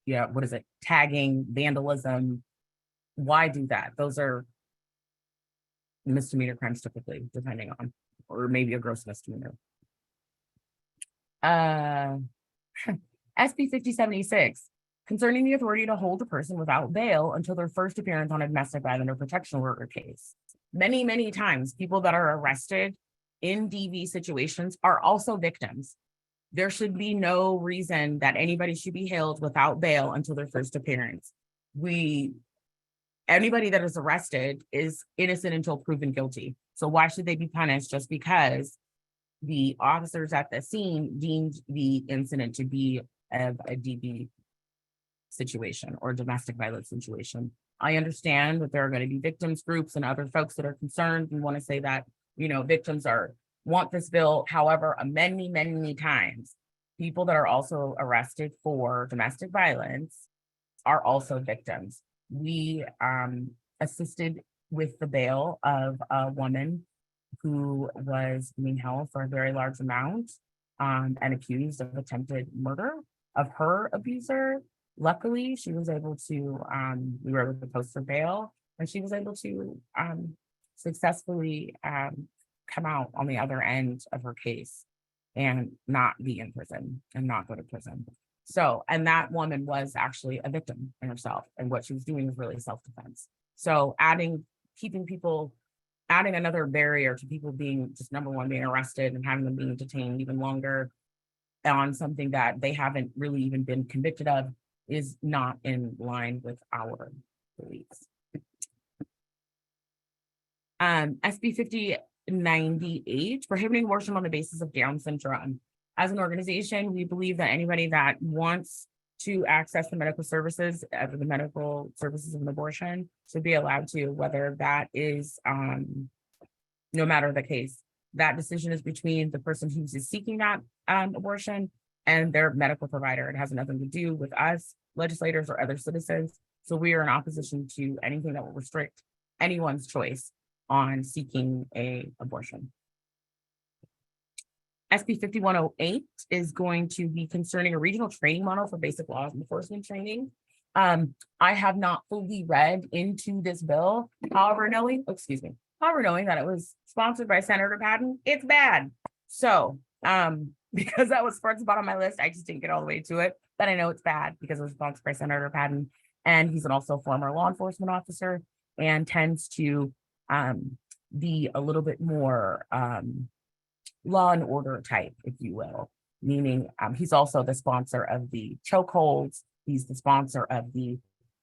what is it? Tagging, vandalism. Why do that? Those are misdemeanor crimes typically, depending on, or maybe a gross misdemeanor. SB 5076, concerning the authority to hold a person without bail until their first appearance on a domestic violence or protection order case. Many, many times, people that are arrested in DV situations are also victims. There should be no reason that anybody should be held without bail until their first appearance. Anybody that is arrested is innocent until proven guilty. So why should they be punished just because the officers at the scene deemed the incident to be of a DV situation or domestic violence situation? I understand that there are going to be victims groups and other folks that are concerned and want to say that, victims want this bill. However, many, many times, people that are also arrested for domestic violence are also victims. We assisted with the bail of a woman who was being held for a very large amount and accused of attempted murder of her abuser. Luckily, she was able to, we were able to post her bail, and she was able to successfully come out on the other end of her case and not be in prison and not go to prison. So, and that woman was actually a victim in herself, and what she was doing was really self-defense. So adding another barrier to people being just, number one, being arrested and having them being detained even longer on something that they haven't really even been convicted of is not in line with our beliefs. SB 5098, prohibiting abortion on the basis of Down syndrome. As an organization, we believe that anybody that wants to access the medical services of an abortion should be allowed to, whether that is, no matter the case. That decision is between the person who's seeking that abortion and their medical provider. It has nothing to do with us, legislators, or other citizens. So we are in opposition to anything that will restrict anyone's choice on seeking an abortion. SB 5108 is going to be concerning a regional training model for basic law enforcement training. I have not fully read into this bill. However, knowing that it was sponsored by Senator Patton, it's bad. So, because that was first spot on my list, I just didn't get all the way to it. But I know it's bad because it was sponsored by Senator Patton, and he's also a former law enforcement officer and tends to be a little bit more law and order type, if you will, meaning he's also the sponsor of the chokeholds. He's the sponsor of the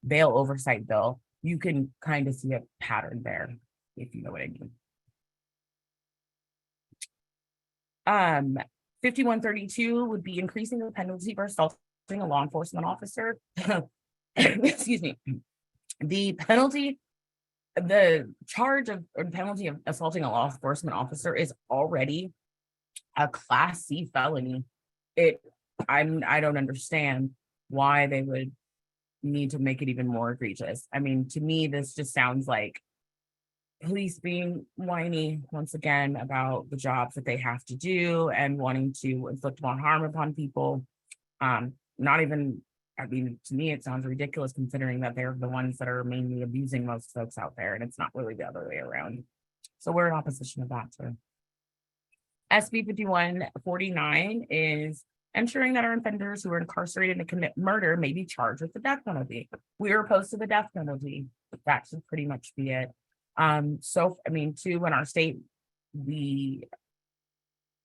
bail oversight bill. You can kind of see a pattern there, if you know what I mean. 5132 would be increasing the penalty for assaulting a law enforcement officer. Excuse me. The charge of or penalty of assaulting a law enforcement officer is already a Class C felony. I don't understand why they would need to make it even more egregious. I mean, to me, this just sounds like police being whiny once again about the jobs that they have to do and wanting to inflict more harm upon people. Not even, I mean, to me, it sounds ridiculous considering that they're the ones that are mainly abusing most folks out there, and it's not really the other way around. So we're in opposition to that too. SB 5149 is ensuring that our offenders who are incarcerated and commit murder may be charged with the death penalty. We are opposed to the death penalty. That should pretty much be it. So, I mean, too, in our state, we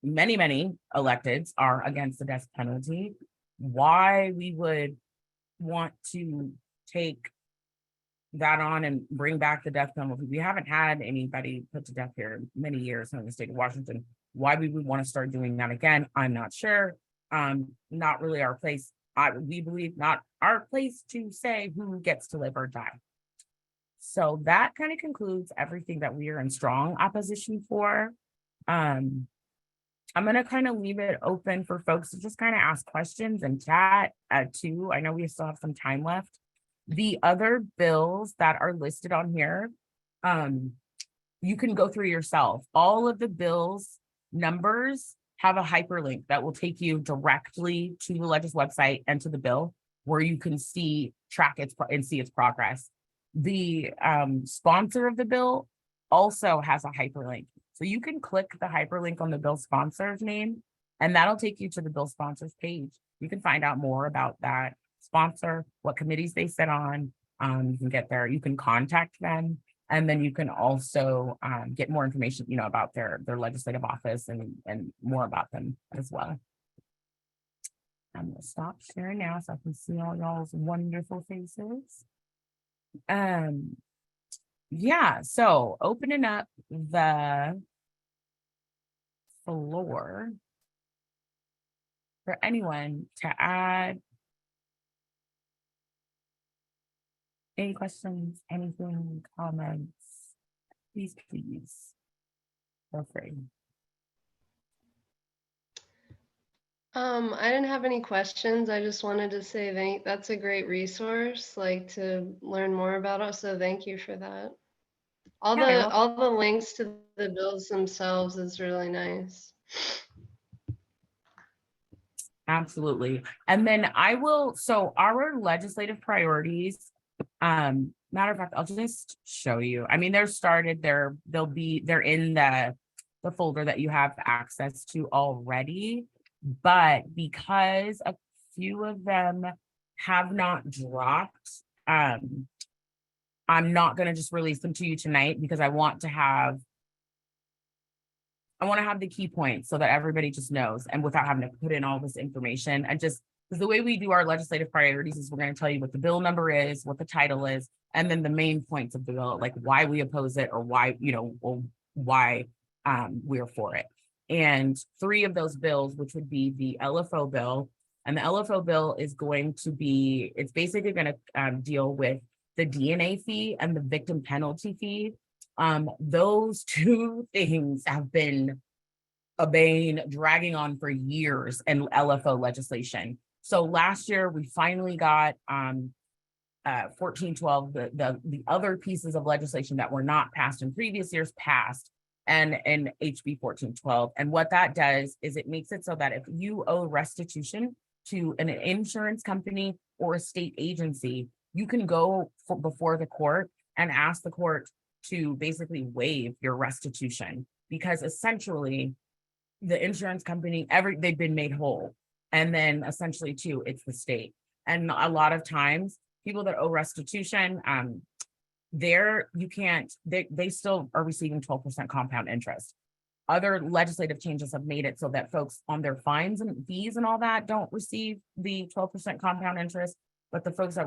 many electeds are against the death penalty. Why we would want to take that on and bring back the death penalty. We haven't had anybody put to death here in many years in the state of Washington. Why we would want to start doing that again, I'm not sure. Not really our place. We believe not our place to say who gets to live or die. So that kind of concludes everything that we are in strong opposition for. I'm going to kind of leave it open for folks to just kind of ask questions and chat too. I know we still have some time left. The other bills that are listed on here, you can go through yourself. All of the bills numbers have a hyperlink that will take you directly to the legislative website and to the bill where you can track its and see its progress. The sponsor of the bill also has a hyperlink. So you can click the hyperlink on the bill sponsor's name, and that'll take you to the bill sponsor's page. You can find out more about that sponsor, what committees they sit on. You can get there, you can contact them, and then you can also get more information, about their legislative office and more about them as well. I'm gonna stop sharing now so I can see all y'all's wonderful faces. Yeah, so opening up the floor for anyone to add any questions, anything, comments, please feel free. I didn't have any questions. I just wanted to say that's a great resource, like to learn more about it. So thank you for that. All the links to the bills themselves is really nice. Absolutely. And then so our legislative priorities, matter of fact, I'll just show you. I mean, they're in the folder that you have access to already, but because a few of them have not dropped, I'm not going to just release them to you tonight because I want to have the key points so that everybody just knows, and without having to put in all this information. And just because the way we do our legislative priorities is we're going to tell you what the bill number is, what the title is, and then the main points of the bill, like why we oppose it or why, or why we're for it. And 3 of those bills, which would be the LFO bill, and the LFO bill is going to be, it's basically going to deal with the DNA fee and the victim penalty fee. Those 2 things have been a bane, dragging on for years in LFO legislation. So last year we finally got 1412, the other pieces of legislation that were not passed in previous years passed, and HB 1412. And what that does is it makes it so that if you owe restitution to an insurance company or a state agency, you can go before the court and ask the court to basically waive your restitution, because essentially the insurance company, they've been made whole. And then essentially too, it's the state. And a lot of times people that owe restitution, they still are receiving 12% compound interest. Other legislative changes have made it so that folks on their fines and fees and all that don't receive the 12% compound interest, but the folks that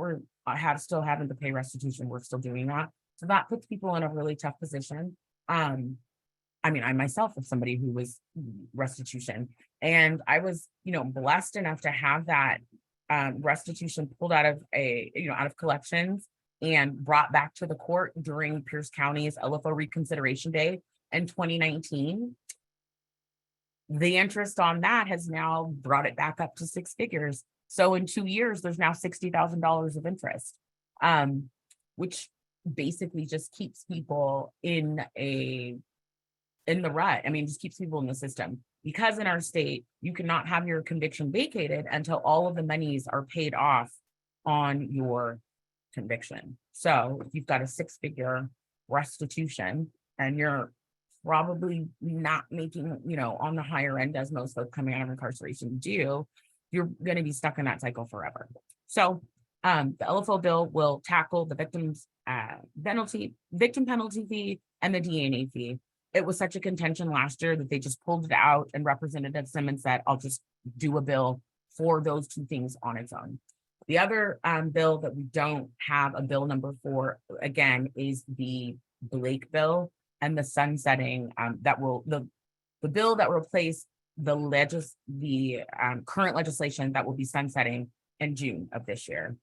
still having to pay restitution, we're still doing that. So that puts people in a really tough position. I mean, I myself was somebody who was restitution, and I was, blessed enough to have that restitution pulled out of collections and brought back to the court during Pierce County's LFO reconsideration day in 2019. The interest on that has now brought it back up to 6 figures. So in 2 years, there's now $60,000 of interest, which basically just keeps people in the rut. I mean, just keeps people in the system, because in our state, you cannot have your conviction vacated until all of the monies are paid off on your conviction. So if you've got a 6-figure restitution and you're probably not making, on the higher end, as most folks coming out of incarceration do, you're going to be stuck in that cycle forever. So the LFO bill will tackle the victim penalty fee and the DNA fee. it was such a contention last year that they just pulled it out, and Representative Simmons said, I'll just do a bill for those two things on its own. The other bill that we don't have a bill number for, again, is the Blake bill and the sunsetting that will, the bill that will replace the current legislation that will be sunsetting in June of this year.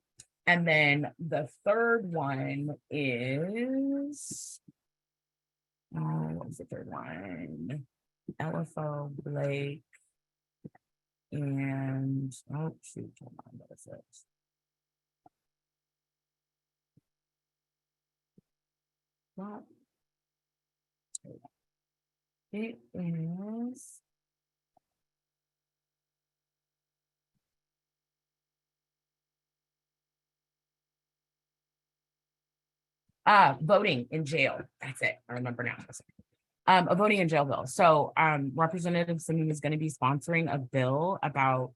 And then the third one is, what was the third one? LFO, Blake, and, oh shoot, hold on, what is it? What? It is. Voting in jail. That's it. I remember now. A voting in jail bill. So Representative Simmons is going to be sponsoring a bill about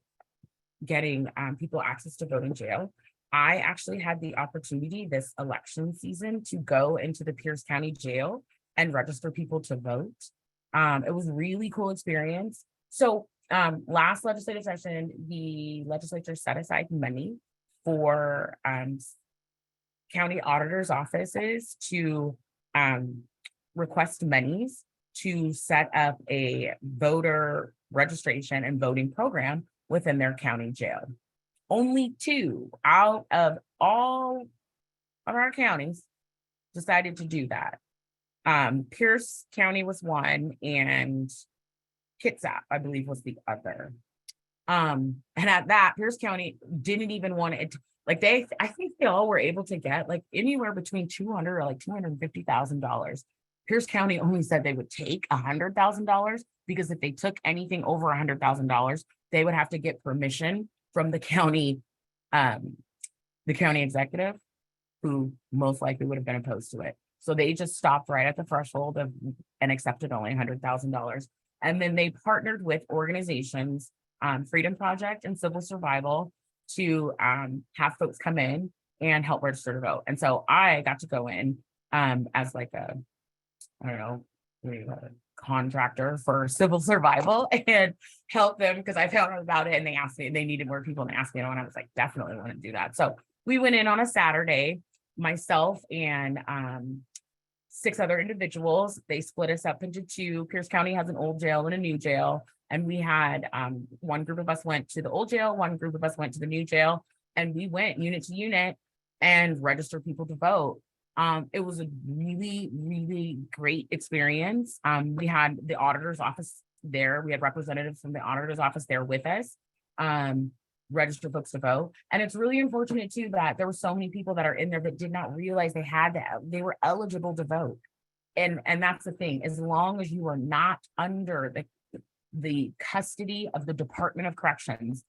getting people access to vote in jail. I actually had the opportunity this election season to go into the Pierce County Jail and register people to vote. It was a really cool experience. So last legislative session, the legislature set aside money for county auditors' offices to request monies to set up a voter registration and voting program within their county jail. Only 2 out of all of our counties decided to do that. Pierce County was one, and Kitsap, I believe, was the other. And at that, Pierce County didn't even want it. Like I think they all were able to get like anywhere between $200,000 or like $250,000. Pierce County only said they would take $100,000 because if they took anything over $100,000, they would have to get permission from the county executive, who most likely would have been opposed to it. So they just stopped right at the threshold of and accepted only $100,000. And then they partnered with organizations, Freedom Project and Civil Survival, to have folks come in and help register to vote. And so I got to go in as like a, I don't know, a contractor for Civil Survival and help them, because I found out about it and they asked me, they needed more people, and asked me, and I was like, definitely want to do that. So we went in on a Saturday, myself and 6 other individuals. They split us up into 2. Pierce County has an old jail and a new jail. And we had one group of us went to the old jail, one group of us went to the new jail, and we went unit to unit and registered people to vote. It was a really, really great experience. We had the auditor's office there. We had representatives from the auditor's office there with us, register folks to vote. And it's really unfortunate too that there were so many people that are in there that did not realize they were eligible to vote. And that's the thing, as long as you are not under the custody of the Department of Corrections,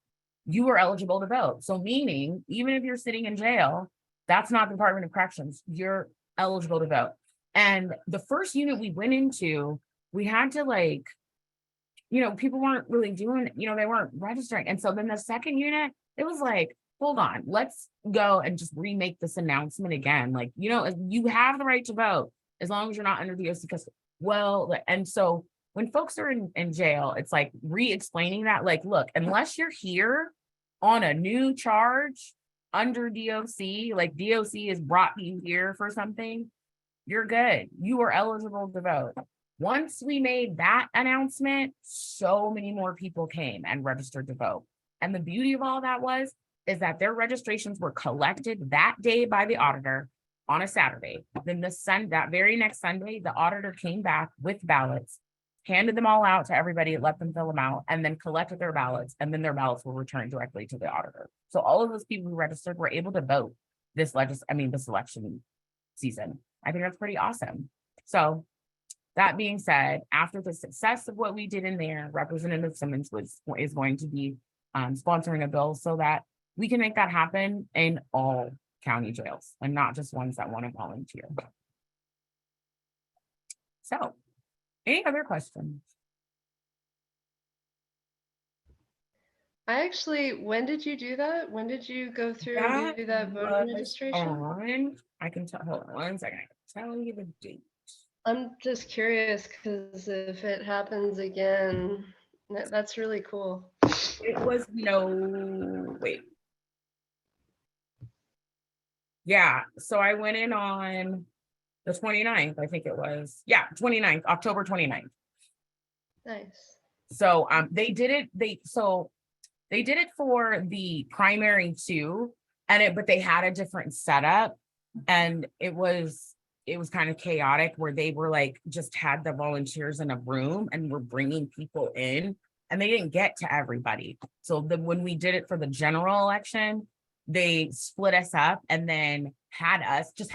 you are eligible to vote. So meaning, even if you're sitting in jail, that's not the Department of Corrections, you're eligible to vote. And the first unit we went into, we had to people weren't really doing, they weren't registering. And so then the second unit, it was like, hold on, let's go and just remake this announcement again. You have the right to vote as long as you're not under the OC custody. Well, and so when folks are in jail, it's like re-explaining that, look, unless you're here on a new charge under DOC, DOC has brought you here for something, you're good. You are eligible to vote. Once we made that announcement, so many more people came and registered to vote. And the beauty of all that is that their registrations were collected that day by the auditor on a Saturday. Then that very next Sunday, the auditor came back with ballots, handed them all out to everybody, let them fill them out, and then collected their ballots, and then their ballots were returned directly to the auditor. So all of those people who registered were able to vote this election season. I think that's pretty awesome. So that being said, after the success of what we did in there, Representative Simmons is going to be sponsoring a bill so that we can make that happen in all county jails and not just ones that want to volunteer. So, any other questions? When did you do that? When did you go through and do that voter registration? I can tell, hold on one second, I can tell you the date. I'm just curious because if it happens again, that's really cool. It was, wait. Yeah, so I went in on the 29th, I think it was. Yeah, 29th, October 29th. Nice. So they did it, they did it for the primary too, but they had a different setup, and it was kind of chaotic where they were like just had the volunteers in a room and were bringing people in, and they didn't get to everybody. So when we did it for the general election, they split us up and then had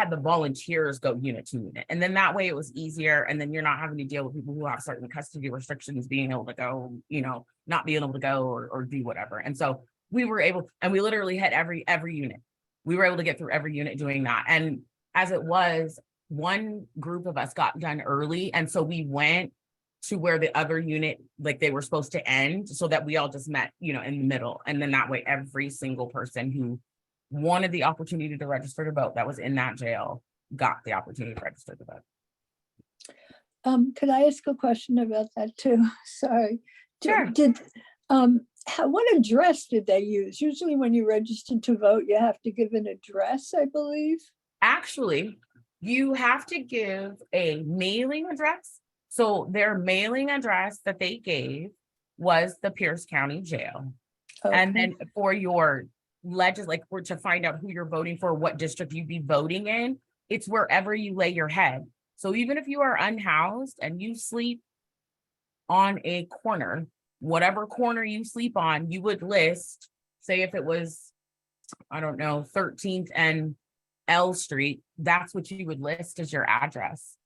the volunteers go unit to unit. And then that way it was easier. And then you're not having to deal with people who have certain custody restrictions being able to go, not being able to go or do whatever. And so we were able, and we literally had every unit. We were able to get through every unit doing that. And as it was, one group of us got done early. And so we went to where the other unit, like they were supposed to end, so that we all just met, in the middle. And then that way, every single person who wanted the opportunity to register to vote that was in that jail got the opportunity to register to vote. Could I ask a question about that too? Sorry. Sure. What address did they use? Usually when you register to vote, you have to give an address, I believe. Actually, you have to give a mailing address. So their mailing address that they gave was the Pierce County Jail. Okay. And then for your to find out who you're voting for, what district you'd be voting in, it's wherever you lay your head. So even if you are unhoused and you sleep on a corner, whatever corner you sleep on, you would list, say if it was, I don't know, 13th and L Street, that's what you would list as your address.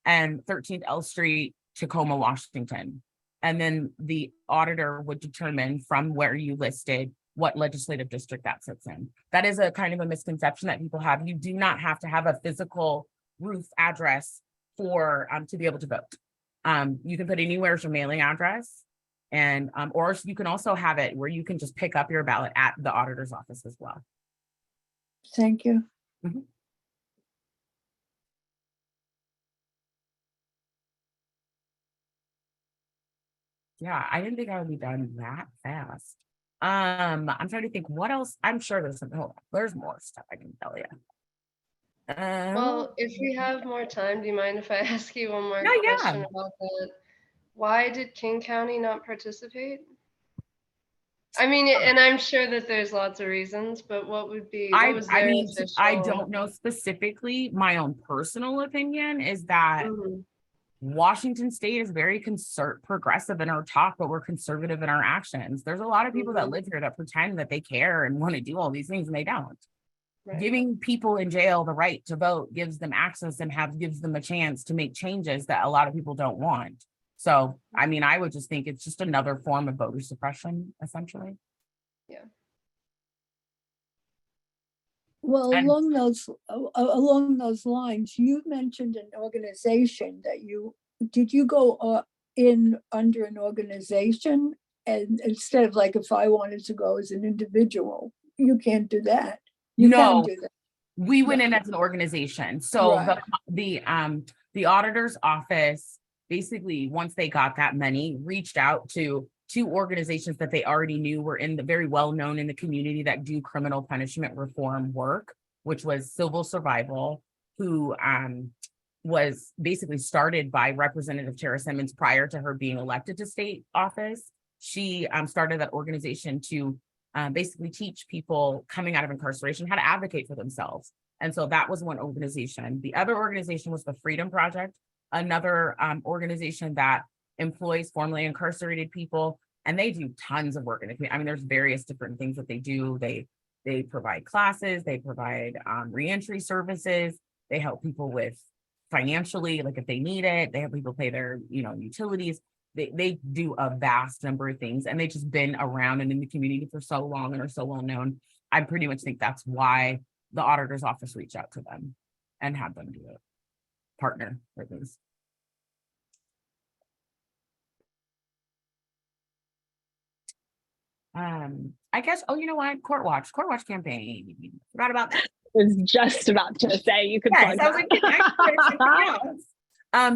And 13th L Street, Tacoma, Washington. And then the auditor would determine from where you listed what legislative district that sits in. That is a kind of a misconception that people have. You do not have to have a physical roof address for to be able to vote. You can put anywhere as your mailing address, and or you can also have it where you can just pick up your ballot at the auditor's office as well. Thank you. Mm-hmm. Yeah, I didn't think I would be done that fast. I'm trying to think what else. I'm sure there's more stuff I can tell you. Well, if we have more time, do you mind if I ask you one more Yeah. question about that? Why did King County not participate? I mean, and I'm sure that there's lots of reasons, but what was their official... I don't know specifically. My own personal opinion is that Washington State is very progressive in our talk, but we're conservative in our actions. There's a lot of people that live here that pretend that they care and want to do all these things, and they don't. Right. Giving people in jail the right to vote gives them access and gives them a chance to make changes that a lot of people don't want. So, I mean, I would just think it's just another form of voter suppression, essentially. Yeah. Well, along those lines, you mentioned an organization that did you go in under an organization, and instead of like if I wanted to go as an individual, you can't do that. You can do that. We went in as an organization. So right. The auditor's office, basically, once they got that money, reached out to two organizations that they already knew were very well known in the community that do criminal punishment reform work, which was Civil Survival, who was basically started by Representative Tara Simmons prior to her being elected to state office. She started that organization to basically teach people coming out of incarceration how to advocate for themselves. And so that was one organization. The other organization was the Freedom Project, another organization that employs formerly incarcerated people, and they do tons of work in the community. I mean, there's various different things that they do. They provide classes, they provide reentry services, they help people with financially, like if they need it, they help people pay their utilities. They do a vast number of things, and they've just been around and in the community for so long and are so well known. I pretty much think that's why the auditor's office reached out to them and had them do it, partner with things. I guess, you know what? Court Watch campaign. Forgot about that. I was just about to say you could plug that.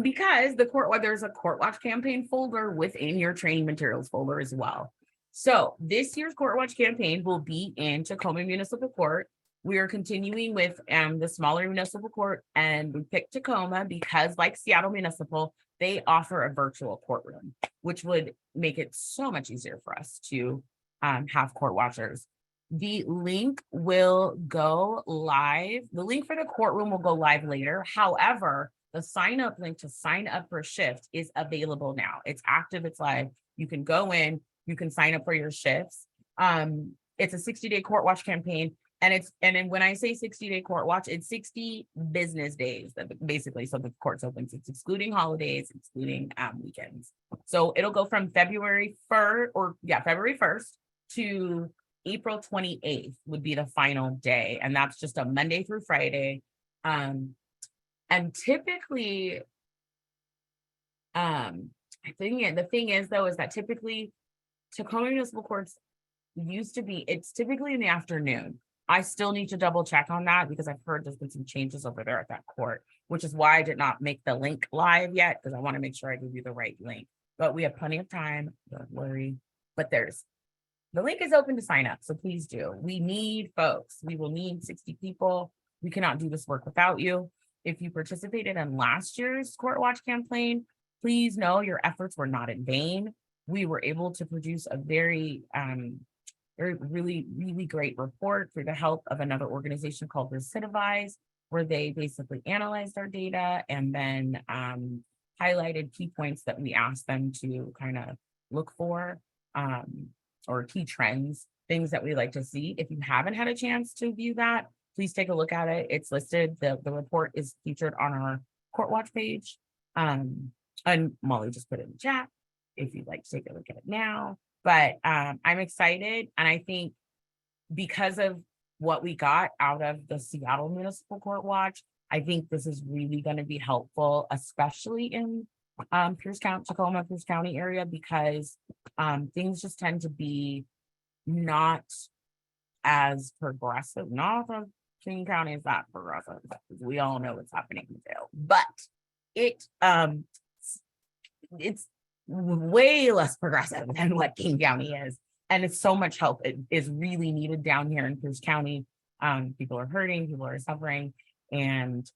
Because there's a Court Watch campaign folder within your training materials folder as well. So this year's Court Watch campaign will be in Tacoma Municipal Court. We are continuing with the smaller municipal court, and we picked Tacoma because, like Seattle Municipal, they offer a virtual courtroom, which would make it so much easier for us to have court watchers. The link will go live. The link for the courtroom will go live later. However, the sign up link to sign up for a shift is available now. It's active, it's live. You can go in, you can sign up for your shifts. It's a 60-day court watch campaign. And then when I say 60-day court watch, it's 60 business days basically. So the court's open. It's excluding holidays, excluding weekends. So it'll go from February 1st to April 28th would be the final day. And that's just a Monday through Friday. And typically, the thing is though, is that typically Tacoma Municipal Courts it's typically in the afternoon. I still need to double check on that because I've heard there's been some changes over there at that court, which is why I did not make the link live yet, because I want to make sure I give you the right link. But we have plenty of time, don't worry. But the link is open to sign up, so please do. We need folks. We will need 60 people. We cannot do this work without you. If you participated in last year's Court Watch campaign, please know your efforts were not in vain. We were able to produce a very really, really great report through the help of another organization called Recidivize, where they basically analyzed our data and then highlighted key points that we asked them to kind of look for, or key trends, things that we like to see. If you haven't had a chance to view that, please take a look at it. It's listed. The report is featured on our Court Watch page. And Molly just put it in the chat if you'd like to take a look at it now. But I'm excited. And I think because of what we got out of the Seattle Municipal Court Watch, I think this is really going to be helpful, especially in Tacoma, Pierce County area, because things just tend to be not as progressive. Not that King County is that progressive, because we all know what's happening in jail, but it's way less progressive than what King County is. And it's so much help. It is really needed down here in Pierce County. People are hurting, people are suffering. And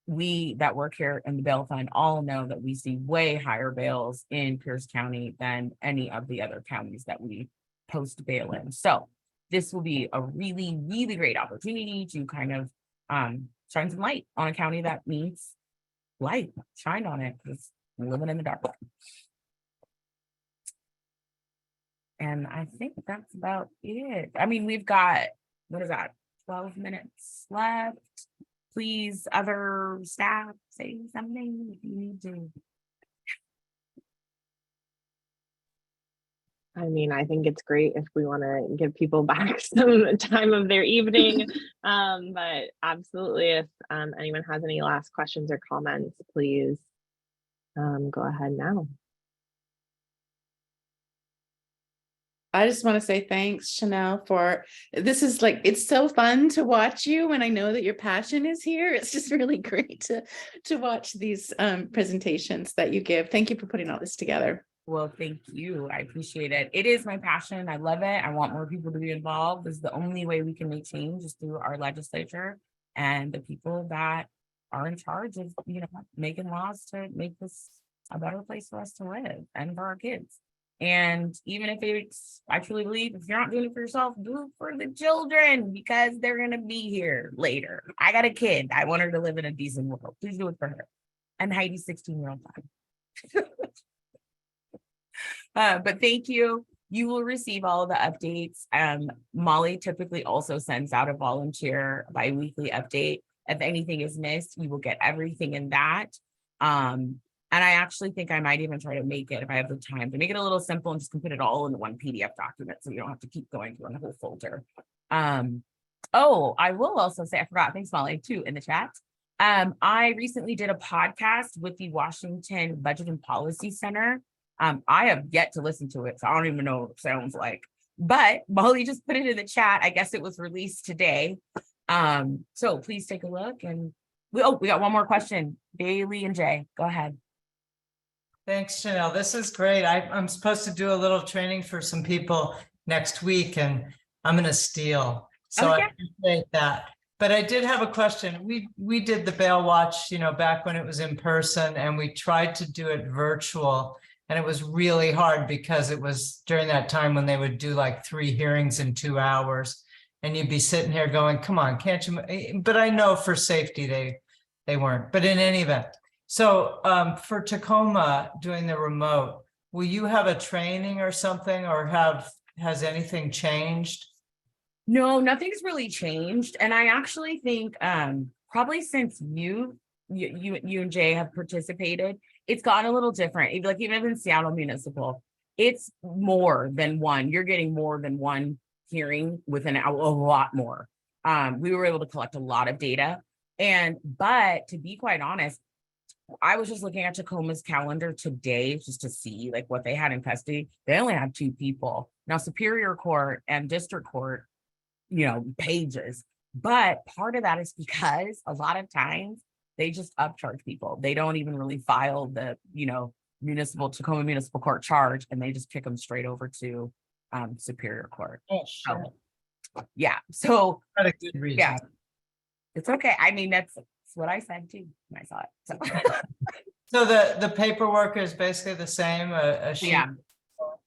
we that work here in the bail fund all know that we see way higher bails in Pierce County than any of the other counties that we post bail in. So this will be a really, really great opportunity to kind of shine some light on a county that needs light. Shine on it, because we're living in the dark. And I think that's about it. I mean, we've got, 12 minutes left. Please, other staff, say something if you need to. I mean, I think it's great if we want to give people back some time of their evening. But absolutely, if anyone has any last questions or comments, please go ahead now. I just want to say thanks, Chanel, for this. Is like, it's so fun to watch you, and I know that your passion is here. It's just really great to watch these presentations that you give. Thank you for putting all this together. Well, thank you. I appreciate it. It is my passion. I love it. I want more people to be involved. This is the only way we can make change, is through our legislature and the people that are in charge of, making laws to make this a better place for us to live and for our kids. And even if I truly believe if you're not doing it for yourself, do it for the children, because they're going to be here later. I got a kid. I want her to live in a decent world. Please do it for her. And Heidi's 16-year-old son. But thank you. You will receive all of the updates. Molly typically also sends out a volunteer bi-weekly update. If anything is missed, you will get everything in that. And I actually think I might even try to make it, if I have the time, to make it a little simple and just put it all in one PDF document, so you don't have to keep going through the whole folder. Oh, I will also say, I forgot, thanks Molly, too, in the chat. I recently did a podcast with the Washington Budget and Policy Center. I have yet to listen to it, so I don't even know what it sounds like. But Molly just put it in the chat. I guess it was released today. So please take a look and We got one more question. Bailey and Jay, go ahead. Thanks, Chanel. This is great. I'm supposed to do a little training for some people next week, and I'm going to steal. So Oh, I yeah. appreciate that. But I did have a question. We did the bail watch, back when it was in person, and we tried to do it virtual. And it was really hard because it was during that time when they would do like 3 hearings in 2 hours. And you'd be sitting here going, come on, can't you? But I know for safety, they weren't. But in any event, so for Tacoma doing the remote, will you have a training or something, or has anything changed? No, nothing's really changed. And I actually think probably since you and Jay have participated, it's gotten a little different. Like even in Seattle Municipal, it's more than one. You're getting more than one hearing within a lot more. We were able to collect a lot of data. But to be quite honest, I was just looking at Tacoma's calendar today just to see like what they had in custody. They only had 2 people. Now Superior Court and District Court, pages. But part of that is because a lot of times they just upcharge people. They don't even really file the, Tacoma Municipal Court charge, and they just kick them straight over to Superior Court. Oh, sure. Yeah. So Not a good reason. yeah, it's okay. I mean, that's what I said too when I saw it. So. So the paperwork is basically the same. A sheet. Yeah,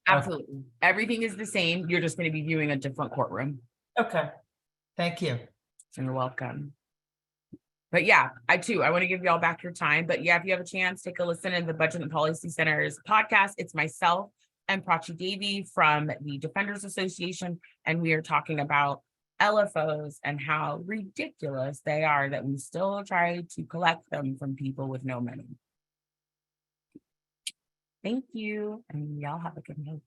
absolutely. Everything is the same. You're just going to be viewing a different courtroom. Okay. Thank you. You're welcome. But yeah, I want to give you all back your time. But yeah, if you have a chance, take a listen to the Budget and Policy Center's podcast. It's myself and Prachi Devi from the Defenders Association, and we are talking about LFOs and how ridiculous they are that we still try to collect them from people with no money. Thank you, and y'all have a good night.